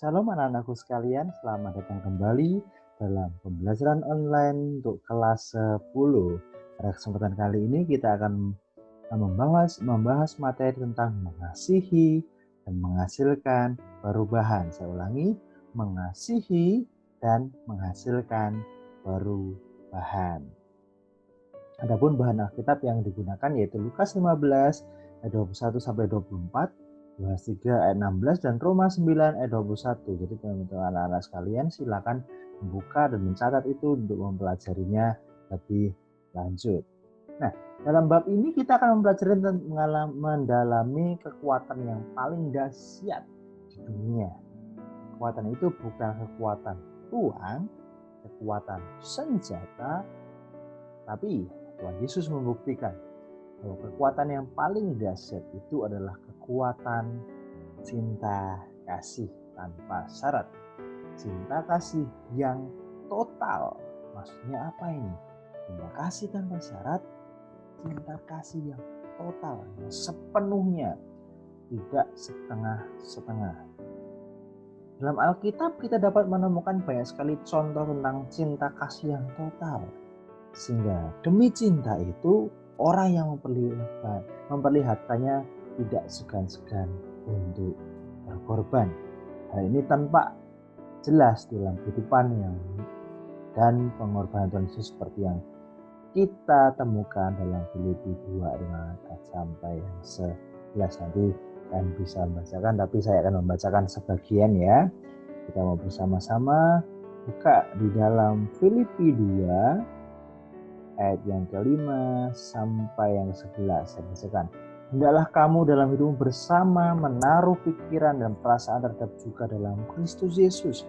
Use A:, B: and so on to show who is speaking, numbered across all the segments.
A: Shalom anak-anakku sekalian, selamat datang kembali dalam pembelajaran online untuk kelas 10. Pada kesempatan kali ini kita akan membahas materi tentang mengasihi dan menghasilkan perubahan. Saya ulangi, mengasihi dan menghasilkan perubahan. Adapun bahan Alkitab yang digunakan yaitu Lukas 15 ayat 21 sampai 24, Yohanes 3 ayat 16 dan Roma 9 ayat 21. Jadi teman-teman anak-anak sekalian silakan membuka dan mencatat itu untuk mempelajarinya lebih lanjut. Nah, dalam bab ini kita akan mempelajari mendalami kekuatan yang paling dahsyat di dunia. Kekuatan itu bukan kekuatan uang, kekuatan senjata, tapi Tuhan Yesus membuktikan bahwa kekuatan yang paling dahsyat itu adalah kekuatan cinta kasih tanpa syarat. Cinta kasih yang total. Maksudnya apa ini? Cinta kasih tanpa syarat, cinta kasih yang total, yang sepenuhnya, tidak setengah-setengah. Dalam Alkitab kita dapat menemukan banyak sekali contoh tentang cinta kasih yang total. Sehingga demi cinta itu orang yang memperlihatkannya tidak segan-segan untuk berkorban. Hal ini tampak jelas dalam kehidupan dan pengorbanan Tuhan Yesus seperti yang kita temukan dalam Filipi 2 ayat sampai yang 11. Nanti kalian bisa membacakan, tapi saya akan membacakan sebagian ya. Kita mau bersama-sama buka di dalam Filipi 2 ayat yang kelima sampai yang 11. Saya bacakan. Hendaklah kamu dalam hidupmu bersama menaruh pikiran dan perasaan terhadap juga dalam Kristus Yesus,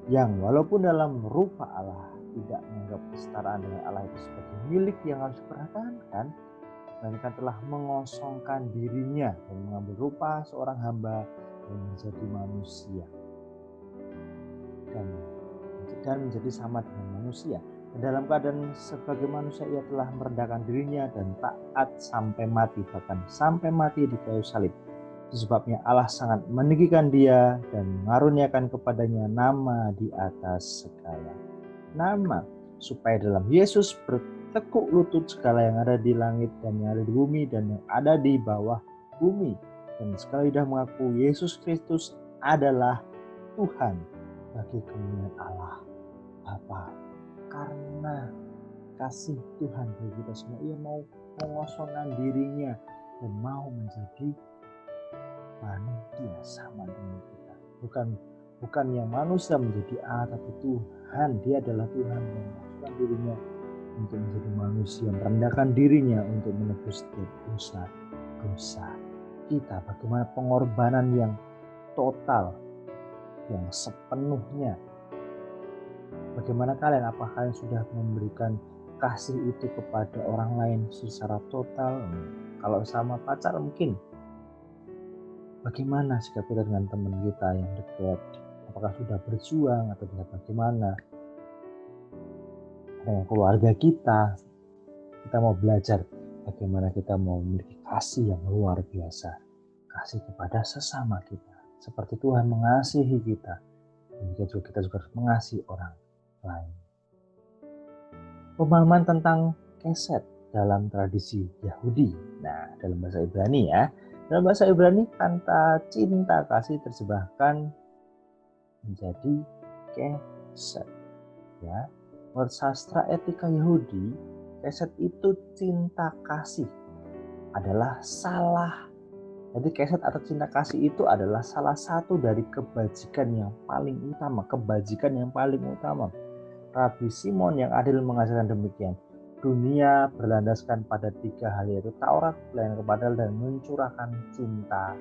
A: yang walaupun dalam rupa Allah tidak menganggap kesetaraan dengan Allah itu sebagai milik yang harus dipertahankan, melainkan telah mengosongkan dirinya dan mengambil rupa seorang hamba dan menjadi manusia dan menjadi sama dengan manusia. Dalam keadaan sebagai manusia ia telah merendahkan dirinya dan taat sampai mati, bahkan sampai mati di kayu salib. Itu sebabnya Allah sangat meninggikan dia dan mengaruniakan kepadanya nama di atas segala nama, supaya dalam Yesus bertekuk lutut segala yang ada di langit dan yang ada di bumi dan yang ada di bawah bumi, dan segala lidah mengaku Yesus Kristus adalah Tuhan, bagi kemuliaan Allah Bapa. Karena kasih Tuhan bagi kita semua, ia mau mengosongkan dirinya dan mau menjadi manusia sama dengan kita. Bukan yang manusia menjadi Allah, tapi Tuhan. Dia adalah Tuhan yang mengosongkan dirinya untuk menjadi manusia, merendahkan dirinya untuk menebus setiap dosa kita. Bagaimana pengorbanan yang total, yang sepenuhnya. Bagaimana kalian? Apakah kalian sudah memberikan kasih itu kepada orang lain secara total? Kalau sama pacar mungkin. Bagaimana sikap kita dengan teman kita yang dekat? Apakah sudah berjuang atau bagaimana? Dengan keluarga kita mau belajar bagaimana kita mau memiliki kasih yang luar biasa. Kasih kepada sesama kita. Seperti Tuhan mengasihi kita. Dan kita juga harus mengasihi orang lain. Pemahaman tentang keset dalam tradisi Yahudi. Nah, dalam bahasa Ibrani ya. Dalam bahasa Ibrani kata cinta kasih terjemahkan menjadi keset. Ya. Menurut sastra etika Yahudi, keset itu cinta kasih adalah salah. Jadi keset atau cinta kasih itu adalah salah satu dari kebajikan yang paling utama. Rabi Simon yang adil mengajarkan demikian. Dunia berlandaskan pada 3 hal, yaitu Taurat, pelayanan kepada Allah, dan mencurahkan cinta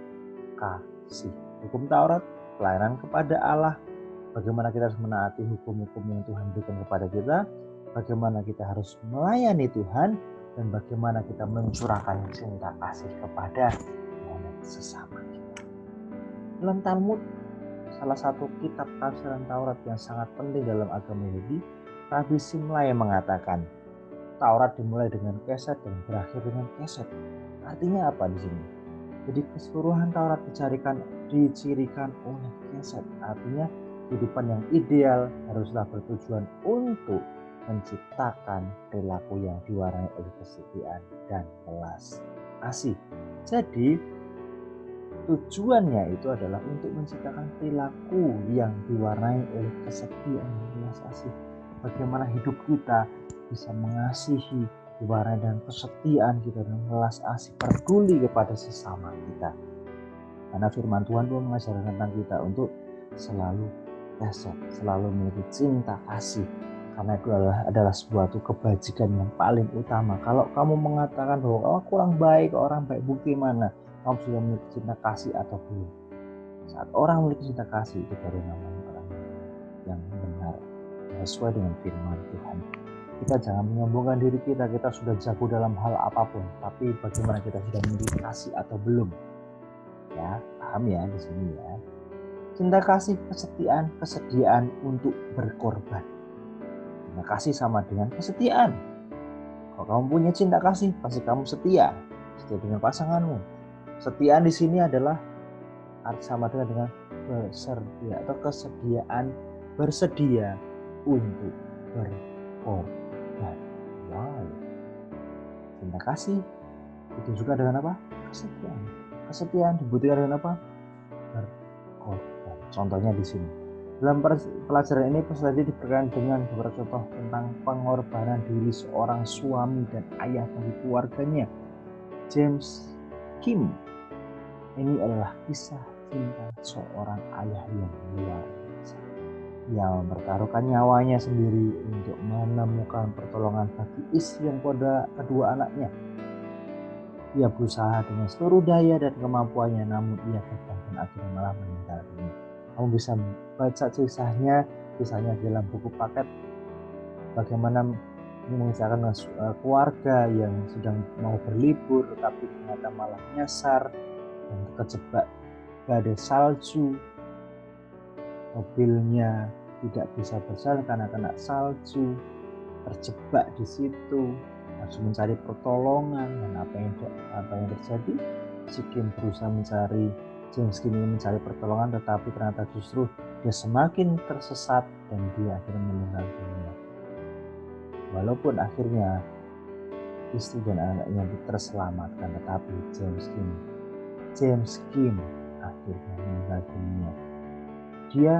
A: kasih. Hukum Taurat, pelayanan kepada Allah, bagaimana kita harus menaati hukum-hukum yang Tuhan berikan kepada kita, bagaimana kita harus melayani Tuhan, dan bagaimana kita mencurahkan cinta kasih kepada sesama kita. Dalam Talmud, salah satu kitab tafsiran Taurat yang sangat penting dalam agama Yahudi, Rabi Simlai mengatakan Taurat dimulai dengan keset dan berakhir dengan keset. Artinya apa di sini? Jadi keseluruhan Taurat dicirikan oleh mindset. Artinya kehidupan yang ideal haruslah bertujuan untuk menciptakan perilaku yang diwarnai oleh kesetiaan dan belas kasih. Jadi tujuannya itu adalah untuk menciptakan perilaku yang diwarnai oleh kesetiaan dan belas kasih. Bagaimana hidup kita bisa mengasihi, diwarnai dengan kesetiaan kita dan belas kasih, peduli kepada sesama kita. Karena firman Tuhan pun mengajarkan tentang kita untuk selalu kasih, selalu memiliki cinta kasih. Karena itu adalah sebuah kebajikan yang paling utama. Kalau kamu mengatakan bahwa kurang baik, orang baik, bukti mana kamu sudah memiliki cinta kasih atau belum? Saat orang memiliki cinta kasih, itu baru namanya orang yang benar, sesuai dengan firman Tuhan. Kita jangan menyombongkan diri kita sudah jago dalam hal apapun, tapi bagaimana kita sudah memiliki kasih atau belum? Ya, paham ya di sini ya. Cinta kasih, kesetiaan, kesediaan untuk berkorban. Cinta kasih sama dengan kesetiaan. Kalau kamu punya cinta kasih, pasti kamu setia dengan pasanganmu. Kesetiaan di sini adalah sama dengan bersedia atau kesediaan, bersedia untuk berkorban. Wow. Cinta kasih itu juga dengan apa? Kesetiaan. Kesetiaan dibuktikan dengan apa? Berkorban. Contohnya di sini. Dalam pelajaran ini peserta diberikan dengan beberapa contoh tentang pengorbanan diri seorang suami dan ayah bagi keluarganya. James Kim. Ini adalah kisah cinta seorang ayah yang luar biasa. Ia mempertaruhkan nyawanya sendiri untuk menemukan pertolongan bagi istri dan kedua anaknya. Ia berusaha dengan seluruh daya dan kemampuannya, namun ia gagal dan akhirnya malah meninggal dunia. Kamu bisa baca kisahnya dalam buku paket. Bagaimana mengisahkan keluarga yang sedang mau berlibur, tetapi ternyata malah nyasar dan terjebak badai salju. Mobilnya tidak bisa berjalan karena kena salju, terjebak di situ. Harus mencari pertolongan, dan apa yang terjadi? Si Kim berusaha mencari, James Kim ini mencari pertolongan, tetapi ternyata justru dia semakin tersesat dan dia akhirnya meninggal dunia. Walaupun akhirnya istri dan anaknya terselamatkan, tetapi James Kim akhirnya meninggal dunia. Dia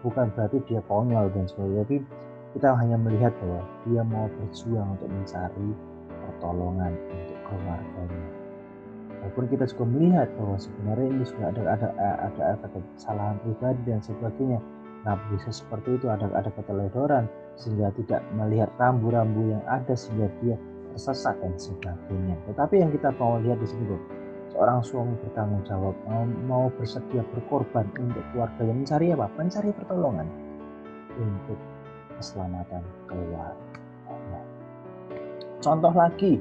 A: bukan berarti dia konyol dan sebagainya, tapi kita hanya melihat bahwa dia mau berjuang untuk mencari pertolongan untuk keluarganya. Walaupun kita juga melihat bahwa sebenarnya ini juga ada kesalahan pribadi dan sebagainya. Nah, bisa seperti itu, ada keteledoran sehingga tidak melihat rambu-rambu yang ada sehingga dia tersesat dan sebagainya. Tetapi yang kita mau lihat di sini, seorang suami bertanggung jawab, mau bersedia berkorban untuk keluarganya, mencari apa? Mencari pertolongan untuk keselamatan keluarganya. Contoh lagi,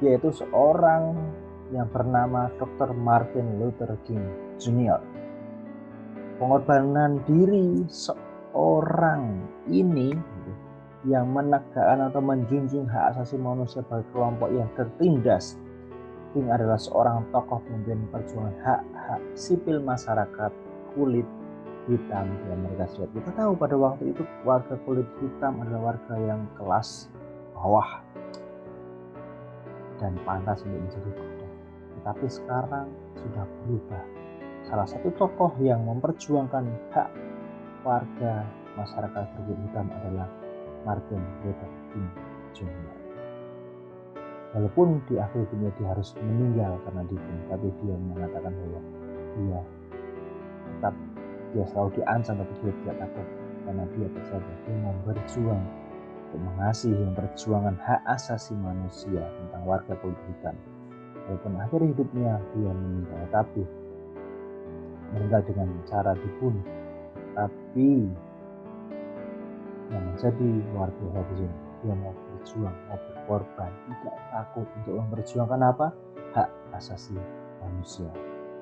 A: yaitu seorang yang bernama Dr. Martin Luther King Jr. Pengorbanan diri seorang ini yang menegakkan atau menjunjung hak asasi manusia bagi kelompok yang tertindas. King adalah seorang tokoh pemimpin perjuangan hak-hak sipil masyarakat kulit hitam di Amerika Serikat. Kita tahu pada waktu itu warga kulit hitam adalah warga yang kelas bawah dan pantas untuk menjadi budak. Tetapi sekarang sudah berubah. Salah satu tokoh yang memperjuangkan hak warga masyarakat kulit hitam adalah Martin Luther King Jr. Walaupun di akhir hidupnya dia harus meninggal karena dibunuh, tapi dia mengatakan bahwa dia selalu diancam, tapi dia tidak takut karena dia percaya dia mau berjuang untuk mengasihi, memperjuangkan hak asasi manusia tentang warga kulit hitam. Walaupun akhir hidupnya dia meninggal, tapi meninggal dengan cara dibunuh, tapi yang menjadi luar biasa di sini, dia mau berjuang, mau berkorban, tidak takut untuk memperjuangkan apa? Hak asasi manusia,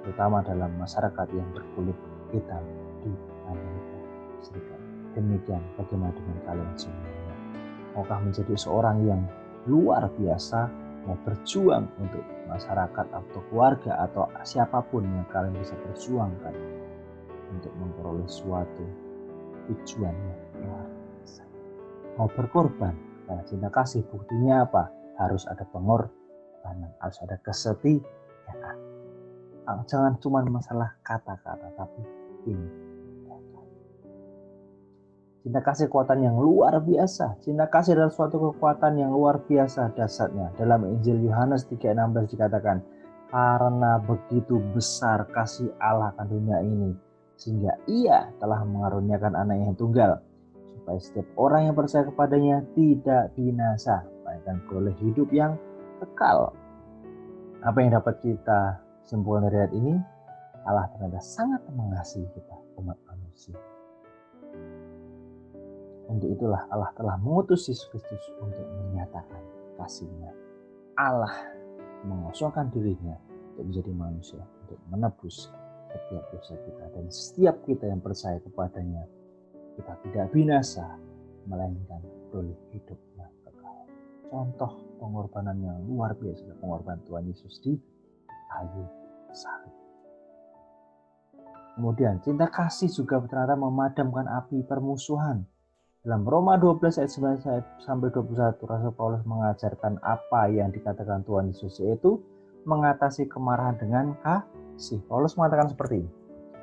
A: terutama dalam masyarakat yang berkulit hitam di Amerika Serikat. Demikian bagaimana dengan kalian semuanya? Maukah menjadi seorang yang luar biasa, mau berjuang untuk masyarakat atau keluarga atau siapapun yang kalian bisa perjuangkan? untuk memperoleh suatu tujuan yang luar biasa. Mau berkorban karena cinta kasih, buktinya apa? Harus ada pengorbanan, harus ada kesetiaan. Jangan cuma masalah kata-kata, tapi tindakan. Cinta kasih kekuatan yang luar biasa. Cinta kasih adalah suatu kekuatan yang luar biasa dasarnya. Dalam Injil Yohanes 3:16 dikatakan, karena begitu besar kasih Allah akan dunia ini, sehingga Ia telah mengaruniakan anak yang tunggal, supaya setiap orang yang percaya kepadanya tidak binasa, melainkan beroleh hidup yang kekal. Apa yang dapat kita simpulkan dari ayat ini? Allah ternyata sangat mengasihi kita, umat manusia. Untuk itulah Allah telah mengutus Yesus Kristus untuk menyatakan kasih-Nya. Allah mengosongkan dirinya untuk menjadi manusia, untuk menebus setiap dosa kita. Dan setiap kita yang percaya kepadanya, kita tidak binasa, melainkan beroleh hidup yang kekal. Contoh pengorbanan yang luar biasa, pengorbanan Tuhan Yesus di kayu salib. Kemudian cinta kasih juga ternyata memadamkan api permusuhan. Dalam Roma 12 ayat 9 sampai 21, Rasul Paulus mengajarkan apa yang dikatakan Tuhan Yesus, yaitu mengatasi kemarahan dengan kasih. Paulus mengatakan seperti ini.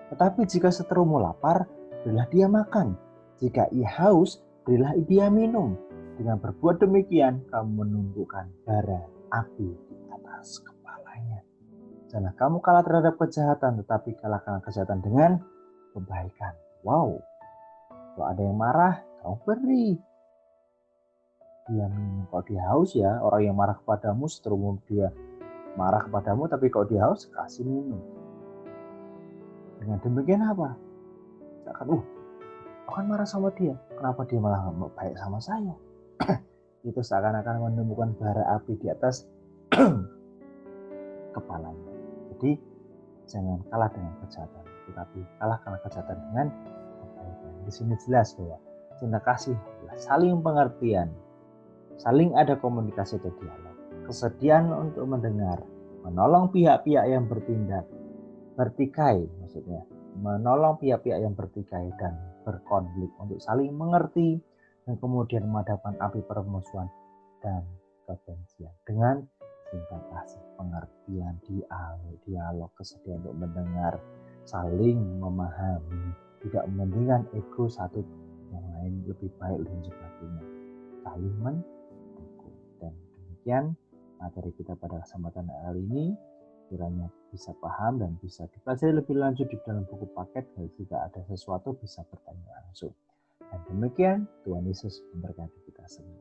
A: Tetapi jika seterumu lapar, berilah dia makan. Jika ia haus, berilah dia minum. Dengan berbuat demikian, kamu menumbuhkan bara api di atas kepalanya. Jangan kamu kalah terhadap kejahatan, tetapi kalahkan kejahatan dengan kebaikan. Wow, kalau ada yang marah, kamu beri dia minum. Kalau dia haus, ya orang yang marah kepadamu, seterumu dia marah kepadamu, tapi kalau dia haus, kasih minum. Dengan demikian apa? Aku kan marah sama dia, kenapa dia malah nggak baik sama saya? Itu seakan-akan menemukan bara api di atas kepalanya. Jadi jangan kalah dengan kejahatan, tetapi kalahkan kejahatan dengan kebaikan. Di sini jelas bahwa cinta kasih adalah saling pengertian, saling ada komunikasi atau dialog, kesediaan untuk mendengar, menolong pihak-pihak yang bertindak bertikai, maksudnya menolong pihak-pihak yang bertikai dan berkonflik untuk saling mengerti, dan kemudian memadamkan api permusuhan dan kebencian dengan cinta kasih, pengertian, dialog, kesediaan untuk mendengar, saling memahami, tidak mementingkan ego satu yang lain lebih baik dan sebagainya, saling mendukung. Dan demikian materi kita pada kesempatan kali ini, kiranya bisa paham dan bisa dipelajari lebih lanjut di dalam buku paket. Jika ada sesuatu bisa bertanya langsung. Dan demikian, Tuhan Yesus memberkati kita semua.